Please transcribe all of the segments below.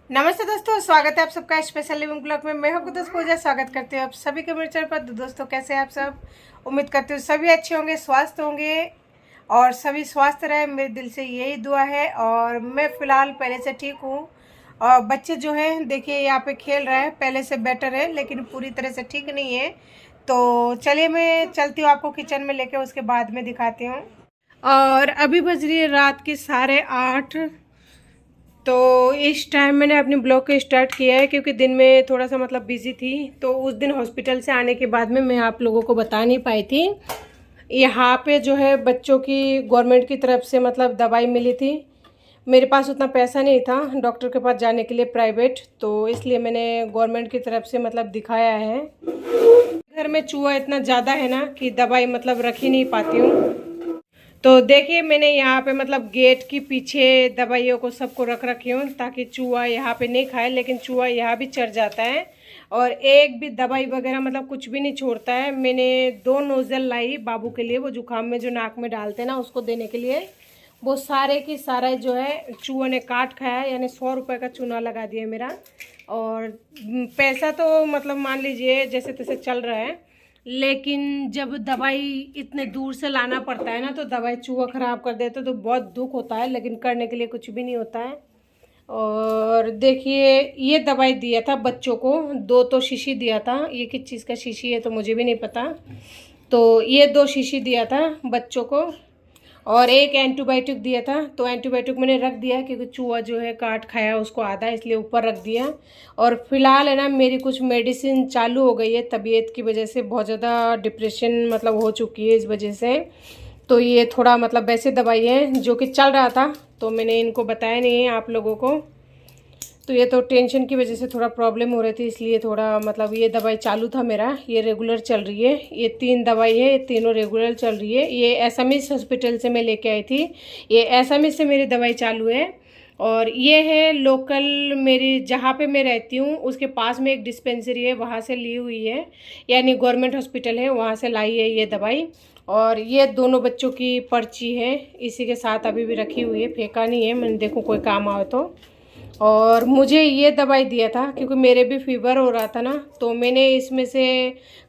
नमस्ते दोस्तों, स्वागत है आप सबका स्पेशल लिविंग ब्लॉग में। मैं हूं दोस्त पूजा, स्वागत करती हूँ आप सभी के मेरे चैनल पर। तो दोस्तों, कैसे हैं आप सब? उम्मीद करती हूँ सभी अच्छे होंगे, स्वस्थ होंगे और सभी स्वस्थ रहे, मेरे दिल से यही दुआ है। और मैं फ़िलहाल पहले से ठीक हूँ। और बच्चे जो हैं देखिए यहाँ पे खेल रहे हैं, पहले से बेटर है लेकिन पूरी तरह से ठीक नहीं है। तो चलिए मैं चलती हूँ आपको किचन में लेके, उसके बाद में दिखाती हूँ। और अभी बज रही है रात के 8:30। तो इस टाइम मैंने अपनी ब्लॉग को स्टार्ट किया है क्योंकि दिन में थोड़ा सा मतलब बिजी थी। तो उस दिन हॉस्पिटल से आने के बाद में मैं आप लोगों को बता नहीं पाई थी। यहाँ पे जो है बच्चों की गवर्नमेंट की तरफ से मतलब दवाई मिली थी। मेरे पास उतना पैसा नहीं था डॉक्टर के पास जाने के लिए प्राइवेट, तो इसलिए मैंने गवर्नमेंट की तरफ से मतलब दिखाया है। घर में चूहा इतना ज़्यादा है ना कि दवाई मतलब रख ही नहीं पाती हूँ। तो देखिए मैंने यहाँ पे मतलब गेट के पीछे दवाइयों को सबको रख रखी हूँ ताकि चूहा यहाँ पे नहीं खाए, लेकिन चूहा यहाँ भी चढ़ जाता है और एक भी दवाई वगैरह मतलब कुछ भी नहीं छोड़ता है। मैंने 2 नोज़ल लाई बाबू के लिए, वो जुकाम में जो नाक में डालते हैं ना उसको देने के लिए। वो सारे की सारा जो है चूहे ने काट खाया, यानी 100 रुपये का चूना लगा दिया मेरा। और पैसा तो मतलब मान लीजिए जैसे तैसे चल रहा है, लेकिन जब दवाई इतने दूर से लाना पड़ता है ना तो दवाई चूहा ख़राब कर देते तो बहुत दुख होता है, लेकिन करने के लिए कुछ भी नहीं होता है। और देखिए ये दवाई दिया था बच्चों को, 2 तो शीशी दिया था। ये किस चीज़ का शीशी है तो मुझे भी नहीं पता। तो ये 2 शीशी दिया था बच्चों को और एक एंटीबायोटिक दिया था। तो एंटीबायोटिक मैंने रख दिया क्योंकि चूहा जो है काट खाया उसको आधा, इसलिए ऊपर रख दिया। और फिलहाल है ना मेरी कुछ मेडिसिन चालू हो गई है तबीयत की वजह से, बहुत ज़्यादा डिप्रेशन मतलब हो चुकी है इस वजह से। तो ये थोड़ा मतलब वैसे दवाई है जो कि चल रहा था, तो मैंने इनको बताया नहीं है आप लोगों को। तो ये तो टेंशन की वजह से थोड़ा प्रॉब्लम हो रही थी, इसलिए थोड़ा मतलब ये दवाई चालू था मेरा, ये रेगुलर चल रही है। ये 3 दवाई है, ये तीनों रेगुलर चल रही है। ये एसएमएस हॉस्पिटल से मैं लेके आई थी, ये एसएमएस से मेरी दवाई चालू है। और ये है लोकल, मेरी जहाँ पे मैं रहती हूँ उसके पास में एक डिस्पेंसरी है, वहाँ से ली हुई है, यानी गवर्नमेंट हॉस्पिटल है वहाँ से लाई है ये दवाई। और ये दोनों बच्चों की पर्ची है, इसी के साथ अभी भी रखी हुई है, फेंका नहीं है मैंने, देखो कोई काम आए तो। और मुझे ये दवाई दिया था क्योंकि मेरे भी फीवर हो रहा था ना, तो मैंने इसमें से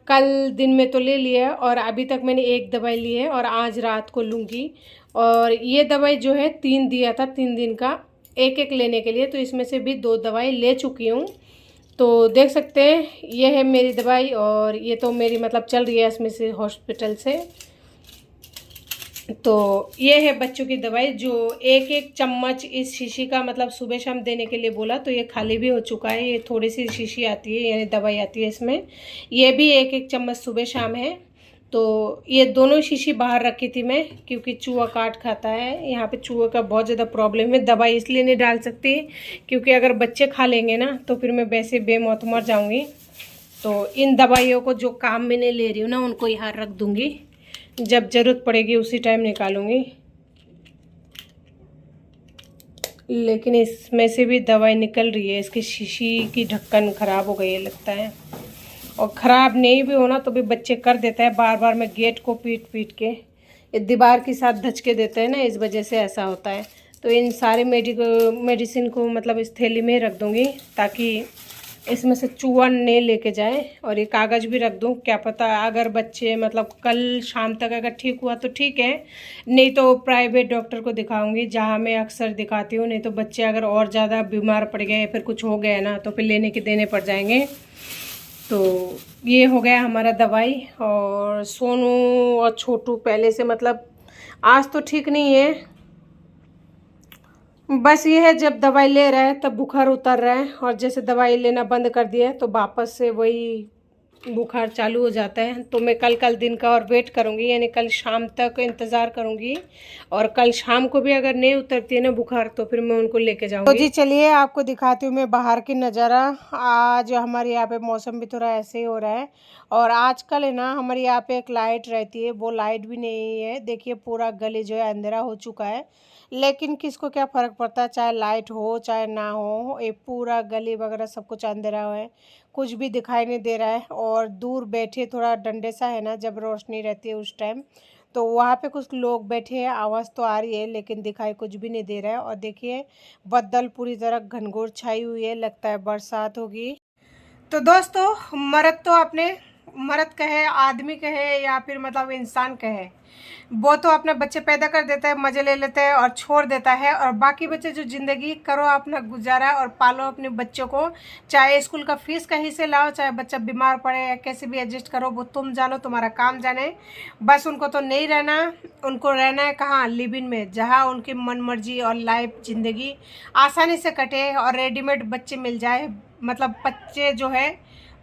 कल दिन में तो ले लिया और अभी तक मैंने एक दवाई ली है और आज रात को लूँगी। और ये दवाई जो है 3 दिया था, 3 दिन का एक एक लेने के लिए, तो इसमें से भी 2 दवाई ले चुकी हूँ। तो देख सकते हैं ये है मेरी दवाई और ये तो मेरी मतलब चल रही है इसमें से हॉस्पिटल से। तो ये है बच्चों की दवाई, जो एक एक चम्मच इस शीशी का मतलब सुबह शाम देने के लिए बोला, तो ये खाली भी हो चुका है। ये थोड़ी सी शीशी आती है यानी दवाई आती है इसमें, ये भी एक एक चम्मच सुबह शाम है। तो ये दोनों शीशी बाहर रखी थी मैं क्योंकि चूहा काट खाता है, यहाँ पे चूहे का बहुत ज़्यादा प्रॉब्लम है। दवाई इसलिए नहीं डाल सकती क्योंकि अगर बच्चे खा लेंगे ना तो फिर मैं वैसे बेमौत मर जाऊँगी। तो इन दवाइयों को जो काम में नहीं ले रही हूँ ना उनको यहाँ रख दूँगी, जब ज़रूरत पड़ेगी उसी टाइम निकालूंगी। लेकिन इसमें से भी दवाई निकल रही है, इसकी शीशी की ढक्कन ख़राब हो गई है लगता है। और ख़राब नहीं भी होना तो भी बच्चे कर देते हैं बार बार, मैं गेट को पीट पीट के ये दीवार के साथ धचके देते हैं ना, इस वजह से ऐसा होता है। तो इन सारे मेडिसिन को मतलब इस थैली में रख दूँगी ताकि इसमें से चूहा नहीं लेके जाए। और ये कागज़ भी रख दूँ, क्या पता अगर बच्चे मतलब कल शाम तक अगर ठीक हुआ तो ठीक है, नहीं तो प्राइवेट डॉक्टर को दिखाऊंगी जहाँ मैं अक्सर दिखाती हूँ। नहीं तो बच्चे अगर और ज़्यादा बीमार पड़ गए फिर कुछ हो गया ना तो फिर लेने के देने पड़ जाएंगे। तो ये हो गया हमारा दवाई। और सोनू और छोटू पहले से मतलब आज तो ठीक नहीं है, बस ये है जब दवाई ले रहा है तब बुखार उतर रहा है और जैसे दवाई लेना बंद कर दिया तो वापस से वही बुखार चालू हो जाता है। तो मैं कल दिन का और वेट करूँगी, यानी कल शाम तक इंतज़ार करूँगी। और कल शाम को भी अगर नहीं उतरती है ना बुखार तो फिर मैं उनको लेके जाऊँगी। तो जी चलिए आपको दिखाती हूँ मैं बाहर की नज़ारा। आज हमारे यहाँ पे मौसम भी थोड़ा ऐसे ही हो रहा है। और आजकल है ना हमारे यहाँ पे एक लाइट रहती है, वो लाइट भी नहीं है। देखिए पूरा गली जो है अंधेरा हो चुका है, लेकिन किसको क्या फ़र्क पड़ता है, चाहे लाइट हो चाहे ना हो, ये पूरा गली वगैरह सब कुछ अंधेरा है, कुछ भी दिखाई नहीं दे रहा है। और दूर बैठे थोड़ा डंडे सा है ना, जब रोशनी रहती है उस टाइम तो वहाँ पे कुछ लोग बैठे हैं, आवाज़ तो आ रही है लेकिन दिखाई कुछ भी नहीं दे रहा है। और देखिए बदल पूरी तरह घनघोर छाई हुई है, लगता है बरसात होगी। तो दोस्तों मर्द तो अपने मर्द कहे, आदमी कहे या फिर मतलब इंसान कहे, वो तो अपने बच्चे पैदा कर देता है, मज़े ले लेता है और छोड़ देता है। और बाकी बच्चे जो ज़िंदगी करो अपना गुजारा और पालो अपने बच्चों को, चाहे स्कूल का फीस कहीं से लाओ, चाहे बच्चा बीमार पड़े या कैसे भी एडजस्ट करो, वो तुम जानो, तुम्हारा काम जाने। बस उनको तो नहीं रहना, उनको रहना है कहाँ, लिव इन में, जहाँ उनकी मन मर्जी और लाइफ ज़िंदगी आसानी से कटे और रेडीमेड बच्चे मिल जाए। मतलब बच्चे जो है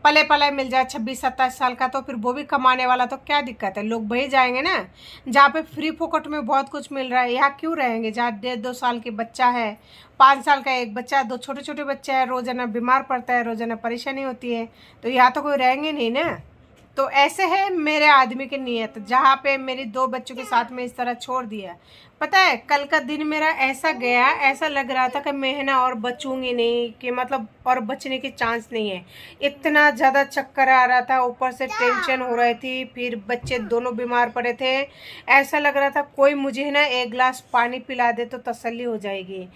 पले पले मिल जाए 26-27 साल का, तो फिर वो भी कमाने वाला, तो क्या दिक्कत है, लोग वही जाएंगे ना जहाँ पे फ्री फोकट में बहुत कुछ मिल रहा है। यहाँ क्यों रहेंगे जहाँ 1.5-2 साल के बच्चा है, 5 साल का एक बच्चा, 2 छोटे छोटे बच्चे हैं, रोजाना बीमार पड़ता है, रोजाना परेशानी होती है, तो यहाँ तो कोई रहेंगे नहीं ना। तो ऐसे है मेरे आदमी की नीयत, जहाँ पे मेरी 2 बच्चों के साथ में इस तरह छोड़ दिया। पता है कल का दिन मेरा ऐसा गया, ऐसा लग रहा था कि मैं ना और बचूंगी नहीं, कि मतलब और बचने की चांस नहीं है। इतना ज़्यादा चक्कर आ रहा था, ऊपर से टेंशन हो रही थी, फिर बच्चे दोनों बीमार पड़े थे। ऐसा लग रहा था कोई मुझे ना 1 गिलास पानी पिला दे तो तसल्ली हो जाएगी,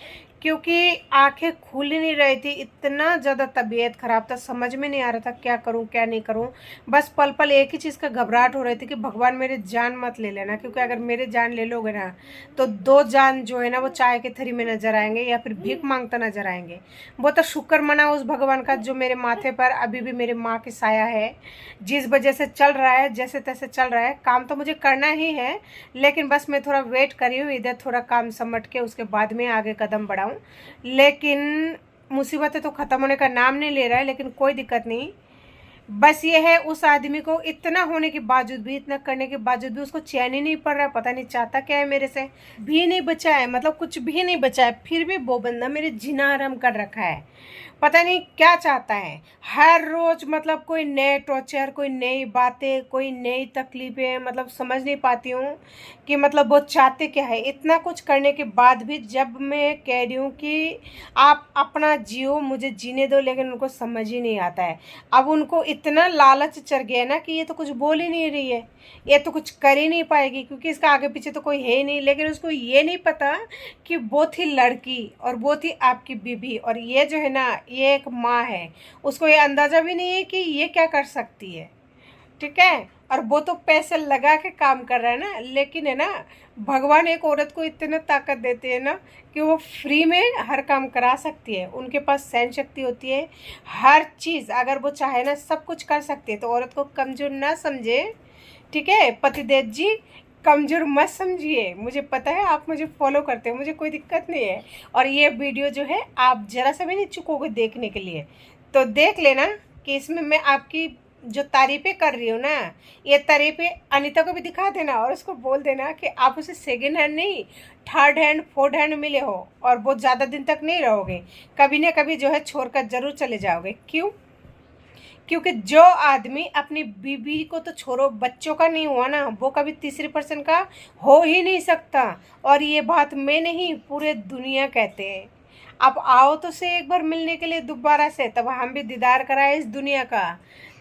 क्योंकि आंखें खुल नहीं रही थी, इतना ज़्यादा तबीयत ख़राब था, समझ में नहीं आ रहा था क्या करूं क्या नहीं करूं। बस पल पल एक ही चीज़ का घबराहट हो रही थी कि भगवान मेरे जान मत ले लेना, क्योंकि अगर मेरे जान ले लोगे ना तो 2 जान जो है ना वो चाय के थरी में नजर आएंगे या फिर भीख मांगता नजर आएंगे। वो तो शुक्र मना उस भगवान का जो मेरे माथे पर अभी भी मेरे माँ की साया है, जिस वजह से चल रहा है, जैसे तैसे चल रहा है। काम तो मुझे करना ही है, लेकिन बस मैं थोड़ा वेट करी हूँ, इधर थोड़ा काम समेट के उसके बाद में आगे कदम बढ़ाऊँ। लेकिन मुसीबतें तो ख़त्म होने का नाम नहीं ले रहा है, लेकिन कोई दिक्कत नहीं। बस ये है उस आदमी को इतना होने के बावजूद भी, इतना करने के बावजूद भी उसको चैन ही नहीं पड़ रहा है, पता नहीं चाहता क्या है मेरे से। भी नहीं बचा है, मतलब कुछ भी नहीं बचा है, फिर भी वो बंदा मेरे जीना हराम कर रखा है। पता नहीं क्या चाहता है, हर रोज मतलब कोई नए टॉर्चर, कोई नई बातें, कोई नई तकलीफें, मतलब समझ नहीं पाती हूँ कि मतलब वो चाहते क्या है। इतना कुछ करने के बाद भी जब मैं कह रही हूँ कि आप अपना जियो, मुझे जीने दो, लेकिन उनको समझ ही नहीं आता है। अब उनको इतना लालच चढ़ गया ना कि ये तो कुछ बोल ही नहीं रही है, ये तो कुछ कर ही नहीं पाएगी, क्योंकि इसका आगे पीछे तो कोई है ही नहीं। लेकिन उसको ये नहीं पता कि वो थी लड़की और वो थी आपकी बीबी, और ये जो है ना ये एक माँ है। उसको ये अंदाज़ा भी नहीं है कि ये क्या कर सकती है, ठीक है। और वो तो पैसे लगा के काम कर रहा है ना, लेकिन है ना भगवान एक औरत को इतने ताकत देते हैं ना कि वो फ्री में हर काम करा सकती है। उनके पास सहन शक्ति होती है, हर चीज़ अगर वो चाहे ना सब कुछ कर सकती है। तो औरत को कमज़ोर ना समझे, ठीक है पतिदेव जी, कमज़ोर मत समझिए। मुझे पता है आप मुझे फॉलो करते हो, मुझे कोई दिक्कत नहीं है। और ये वीडियो जो है आप ज़रा सा भी नहीं चुकोगे देखने के लिए, तो देख लेना कि इसमें मैं आपकी जो तारीफ़ें कर रही हूँ ना, ये तारीफ़ें अनीता को भी दिखा देना और उसको बोल देना कि आप उसे सेकेंड हैंड नहीं, थर्ड हैंड, फोर्थ हैंड मिले हो, और वो ज़्यादा दिन तक नहीं रहोगे, कभी ना कभी जो है छोड़कर ज़रूर चले जाओगे। क्यों? क्योंकि जो आदमी अपनी बीवी को तो छोड़ो, बच्चों का नहीं हुआ ना, वो कभी तीसरी पर्सन का हो ही नहीं सकता। और ये बात मैं नहीं, पूरे दुनिया कहते हैं। आप आओ तो से एक बार मिलने के लिए दोबारा से, तब हम भी दीदार कराए इस दुनिया का,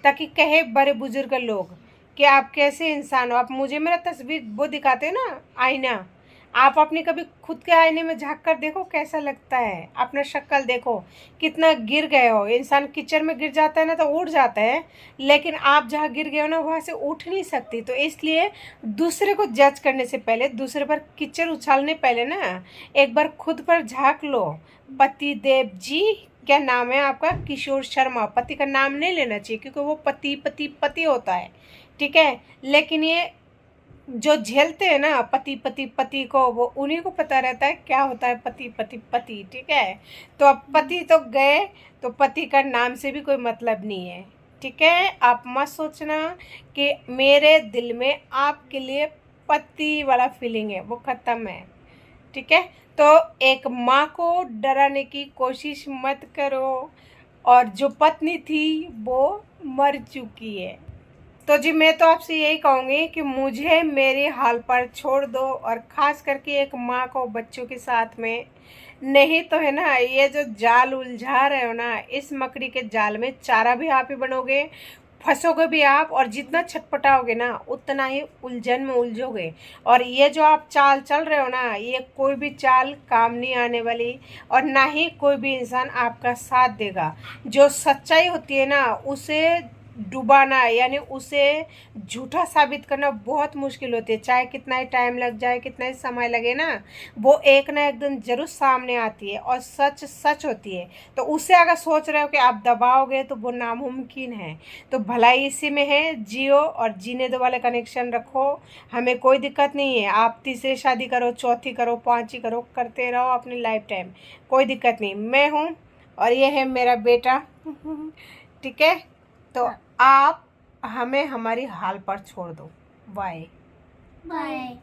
ताकि कहे बड़े बुजुर्ग लोग कि आप कैसे इंसान हो। आप मुझे मेरा तस्वीर वो दिखाते हैं ना, आईना, आप अपनी कभी खुद के आईने में झांक कर देखो कैसा लगता है, अपना शक्ल देखो, कितना गिर गए हो। इंसान कीचड़ में गिर जाता है ना तो उठ जाता है, लेकिन आप जहाँ गिर गए हो ना वहाँ से उठ नहीं सकती। तो इसलिए दूसरे को जज करने से पहले, दूसरे पर कीचड़ उछालने पहले ना एक बार खुद पर झांक लो। पति देव जी, क्या नाम है आपका? किशोर शर्मा। पति का नाम नहीं लेना चाहिए क्योंकि वो पति पति पति होता है, ठीक है। लेकिन ये जो झेलते हैं ना पति पति पति को, वो उन्हीं को पता रहता है क्या होता है पति पति पति, ठीक है। तो अब पति तो गए, तो पति का नाम से भी कोई मतलब नहीं है, ठीक है। आप मत सोचना कि मेरे दिल में आपके लिए पति वाला फीलिंग है, वो ख़त्म है, ठीक है। तो एक माँ को डराने की कोशिश मत करो, और जो पत्नी थी वो मर चुकी है। तो जी मैं तो आपसे यही कहूँगी कि मुझे मेरे हाल पर छोड़ दो, और ख़ास करके एक माँ को बच्चों के साथ में। नहीं तो है ना ये जो जाल उलझा रहे हो ना, इस मकड़ी के जाल में चारा भी आप ही बनोगे, फंसोगे भी आप, और जितना छटपटाओगे ना उतना ही उलझन में उलझोगे। और ये जो आप चाल चल रहे हो ना, ये कोई भी चाल काम नहीं आने वाली, और ना ही कोई भी इंसान आपका साथ देगा। जो सच्चाई होती है ना, उसे डुबाना यानी उसे झूठा साबित करना बहुत मुश्किल होती है। चाहे कितना ही टाइम लग जाए, कितना ही समय लगे ना, वो एक ना एक दिन जरूर सामने आती है, और सच सच होती है। तो उसे अगर सोच रहे हो कि आप दबाओगे तो वो नामुमकिन है। तो भलाई इसी में है, जियो और जीने दो वाले कनेक्शन रखो, हमें कोई दिक्कत नहीं है। आप तीसरी शादी करो, चौथी करो, पांचवी करो, करते रहो अपनी लाइफ टाइम, कोई दिक्कत नहीं। मैं हूँ और ये है मेरा बेटा। ठीक है, तो आप हमें हमारी हाल पर छोड़ दो। Bye bye.